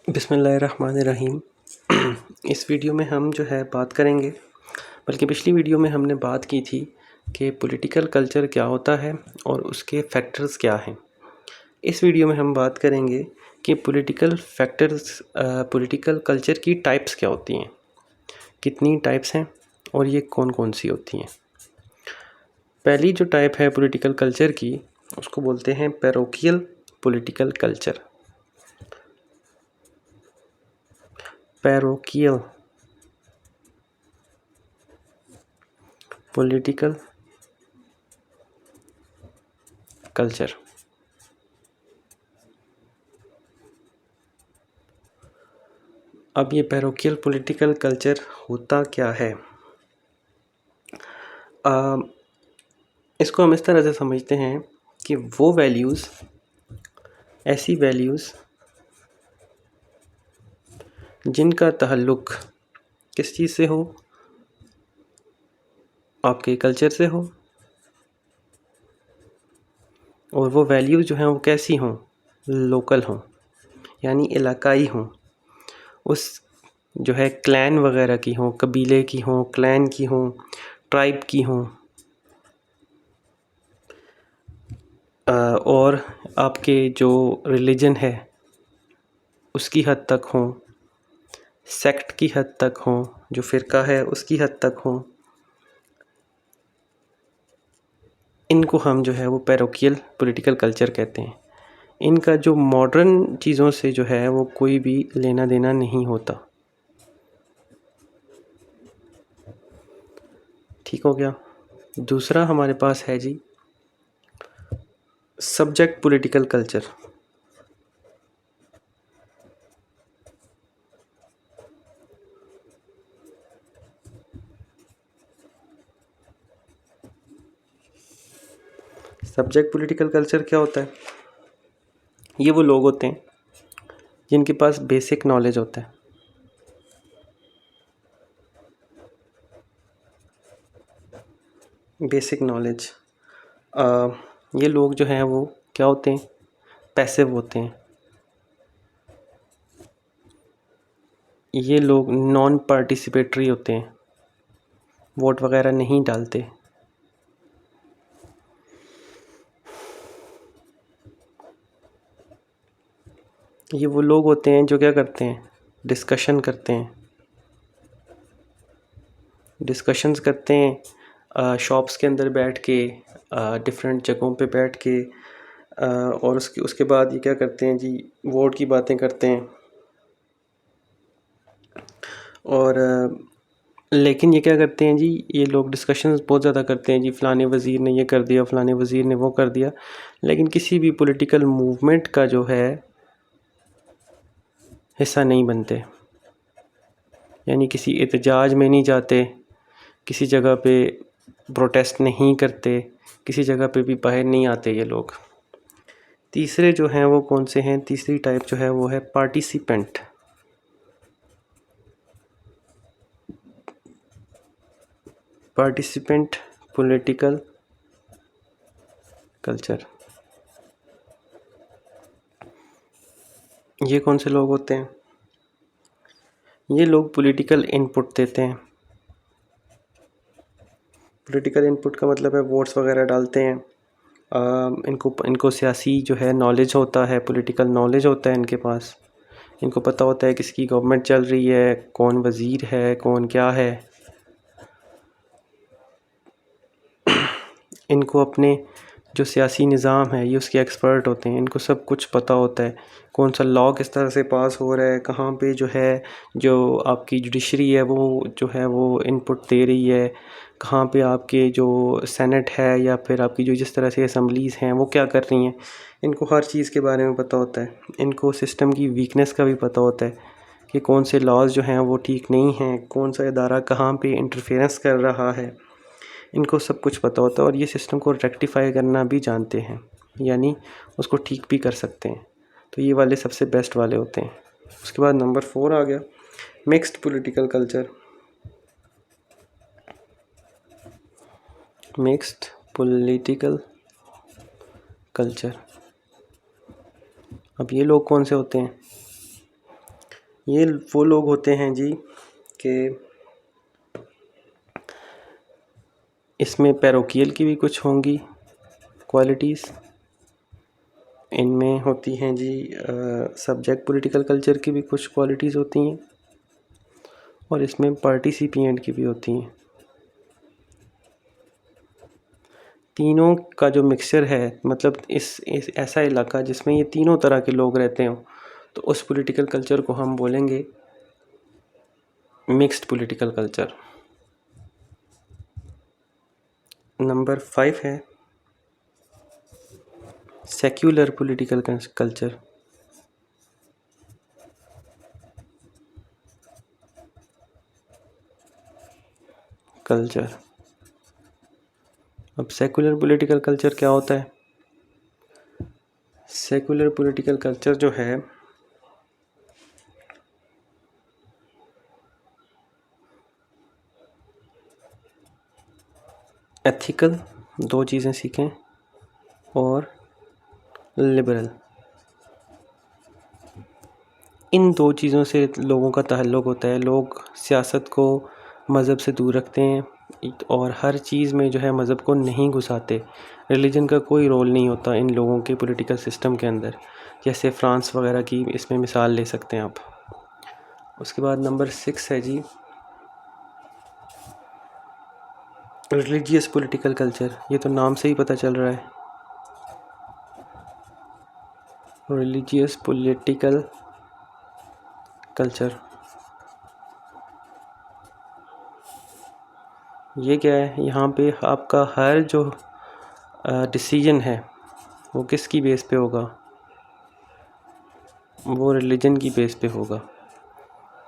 बिस्मिल्लाहिर्रहमानिर्रहीम। इस वीडियो में हम जो है बात करेंगे, बल्कि पिछली वीडियो में हमने बात की थी कि पॉलिटिकल कल्चर क्या होता है और उसके फैक्टर्स क्या हैं। इस वीडियो में हम बात करेंगे कि पॉलिटिकल कल्चर की टाइप्स क्या होती हैं, कितनी टाइप्स हैं और ये कौन कौन सी होती हैं। पहली जो टाइप है पॉलिटिकल कल्चर की, उसको बोलते हैं parochial political culture. Parochial political culture. अब ये पैरोकियल पॉलिटिकल कल्चर होता क्या है? इसको हम इस तरह से समझते हैं कि वो वैल्यूज़, ऐसी वैल्यूज़ जिनका ताल्लुक़ किस चीज़ से हो, आपके कल्चर से हो, और वो वैल्यूज़ जो हैं वो कैसी हों, लोकल हों, यानी इलाकाई हों, उस जो है क्लैन वगैरह की हों, कबीले की हों, क्लैन की हों, ट्राइब की हों, और आपके जो रिलीजन है उसकी हद तक हों, सेक्ट की हद तक हों, जो फ़िरका है उसकी हद तक हों। इनको हम जो है वो पैरोकियल पॉलिटिकल कल्चर कहते हैं। इनका जो मॉडर्न चीज़ों से जो है वो कोई भी लेना देना नहीं होता। ठीक हो गया। दूसरा हमारे पास है जी subject political culture. Subject political culture क्या होता है? ये वो लोग होते हैं जिनके पास बेसिक नॉलेज होता है। Basic knowledge. ये लोग जो हैं वो क्या होते हैं? पैसिव होते हैं। ये लोग नॉन पार्टिसिपेटरी होते हैं, वोट वगैरह नहीं डालते। ये वो लोग होते हैं जो क्या करते हैं? डिस्कशन करते हैं। डिस्कशंस करते हैं शॉप्स के अंदर बैठ के, डिफरेंट जगहों पे बैठ के, और उसके बाद ये क्या करते हैं जी, वोट की बातें करते हैं। और लेकिन ये क्या करते हैं जी, ये लोग डिस्कशंस बहुत ज़्यादा करते हैं जी, फ़लाने वज़ीर ने ये कर दिया, फ़लाने वज़ीर ने वो कर दिया, लेकिन किसी भी पॉलिटिकल मूवमेंट का जो है हिस्सा नहीं बनते। यानी किसी एहतजाज में नहीं जाते, किसी जगह पे प्रोटेस्ट नहीं करते, किसी जगह पे भी बाहर नहीं आते ये लोग। तीसरे जो हैं वो कौन से हैं? तीसरी टाइप जो है वो है पार्टिसिपेंट। Participant political culture. ये कौन से लोग होते हैं? ये लोग पॉलिटिकल इनपुट देते हैं। पॉलिटिकल इनपुट का मतलब है वोट्स वगैरह डालते हैं। इनको सियासी जो है नॉलेज होता है, पॉलिटिकल नॉलेज होता है इनके पास। इनको पता होता है किसकी गवर्नमेंट चल रही है, कौन वज़ीर है, कौन क्या है। इनको अपने जो सियासी निज़ाम है ये उसके एक्सपर्ट होते हैं। इनको सब कुछ पता होता है, कौन सा लॉ किस तरह से पास हो रहा है, कहाँ पे जो है जो आपकी जुडिशरी है वो जो है वो इनपुट दे रही है, कहाँ पे आपके जो सेनेट है या फिर आपकी जो जिस तरह से असम्बलीज़ हैं वो क्या कर रही हैं। इनको हर चीज़ के बारे में पता होता है। इनको सिस्टम की वीकनेस का भी पता होता है कि कौन से लॉज जो हैं वो ठीक नहीं हैं, कौन सा इदारा कहाँ पे इंटरफेरेंस कर रहा है। इनको सब कुछ पता होता है और ये सिस्टम को रेक्टिफाई करना भी जानते हैं, यानी उसको ठीक भी कर सकते हैं। तो ये वाले सबसे बेस्ट वाले होते हैं। उसके बाद नंबर 4 आ गया mixed political culture. Mixed political culture. अब ये लोग कौन से होते हैं? ये वो लोग होते हैं जी कि इसमें पैरोकियल की भी कुछ होंगी क्वालिटीज़, इनमें होती हैं जी सब्जेक्ट पॉलिटिकल कल्चर की भी कुछ क्वालिटीज़ होती हैं, और इसमें पार्टिसिपेंट की भी होती हैं। तीनों का जो मिक्सचर है, मतलब इस ऐसा इलाका जिसमें ये तीनों तरह के लोग रहते हों, तो उस पॉलिटिकल कल्चर को हम बोलेंगे मिक्स्ड पॉलिटिकल कल्चर। नंबर 5 है सेक्युलर पॉलिटिकल कल्चर। अब सेक्युलर पॉलिटिकल कल्चर क्या होता है? सेक्युलर पॉलिटिकल कल्चर जो है एथिकल, 2 चीज़ें सीखें, और लिबरल, इन 2 चीज़ों से लोगों का ताल्लुक़ होता है। लोग सियासत को मज़हब से दूर रखते हैं और हर चीज़ में जो है मज़हब को नहीं घुसाते। रिलीजन का कोई रोल नहीं होता इन लोगों के पॉलिटिकल सिस्टम के अंदर, जैसे फ्रांस वगैरह की इसमें मिसाल ले सकते हैं आप। उसके बाद नंबर 6 है जी रिलीजियस पॉलिटिकल कल्चर। ये तो नाम से ही पता चल रहा है, रिलीजियस पॉलिटिकल कल्चर। ये क्या है? यहाँ पे आपका हर जो डिसीजन है वो किसकी बेस पे होगा? वो रिलीजन की बेस पे होगा,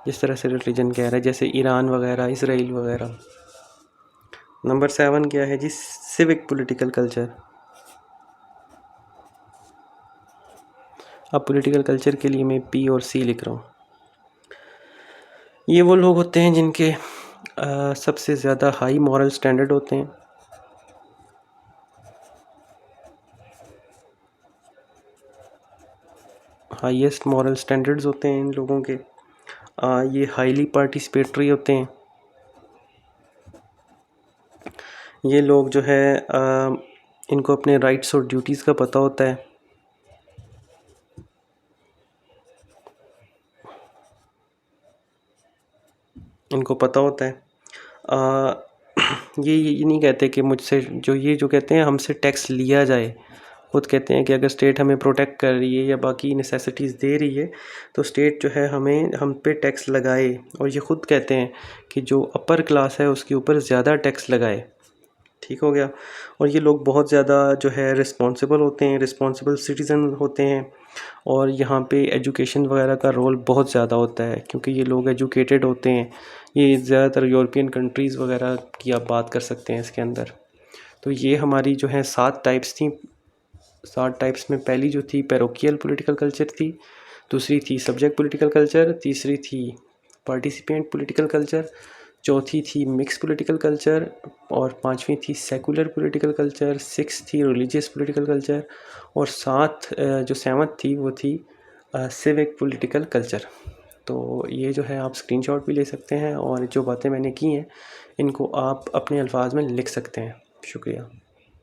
जिस तरह से रिलीजन कह रहा है, जैसे ईरान वगैरह, इसराइल वगैरह। नंबर 7 क्या है जी? Civic political culture. अब पॉलिटिकल कल्चर के लिए मैं P और C लिख रहा हूँ। ये वो लोग होते हैं जिनके सबसे ज़्यादा हाई मॉरल स्टैंडर्ड होते हैं, हाईएस्ट मॉरल स्टैंडर्ड्स होते हैं इन लोगों के। ये हाईली पार्टिसिपेटरी होते हैं। ये लोग जो है इनको अपने राइट्स और ड्यूटीज़ का पता होता है। इनको पता होता है ये नहीं कहते कि मुझसे जो कहते हैं हमसे टैक्स लिया जाए। खुद कहते हैं कि अगर स्टेट हमें प्रोटेक्ट कर रही है या बाकी नेसेसिटीज़ दे रही है तो स्टेट जो है हम पे टैक्स लगाए। और ये ख़ुद कहते हैं कि जो अपर क्लास है उसके ऊपर ज़्यादा टैक्स लगाए। ठीक हो गया। और ये लोग बहुत ज़्यादा जो है रिस्पॉन्सिबल होते हैं, रिस्पॉन्सिबल सिटीज़न होते हैं। और यहाँ पे एजुकेशन वगैरह का रोल बहुत ज़्यादा होता है, क्योंकि ये लोग एजुकेटेड होते हैं। ये ज़्यादातर यूरोपियन कंट्रीज़ वगैरह की आप बात कर सकते हैं इसके अंदर। तो ये हमारी जो है 7 टाइप्स थी। 7 टाइप्स में पहली जो थी पैरोकियल पॉलिटिकल कल्चर थी, दूसरी थी सब्जेक्ट पॉलिटिकल कल्चर, तीसरी थी पार्टिसिपेंट पॉलिटिकल कल्चर, चौथी थी मिक्स पॉलिटिकल कल्चर, और 5वीं थी सेकुलर पॉलिटिकल कल्चर, 6 थी रिलीजियस पॉलिटिकल कल्चर, और 7th थी वो थी सिविक पॉलिटिकल कल्चर। तो ये जो है आप स्क्रीनशॉट भी ले सकते हैं, और जो बातें मैंने की हैं इनको आप अपने अल्फाज में लिख सकते हैं। शुक्रिया।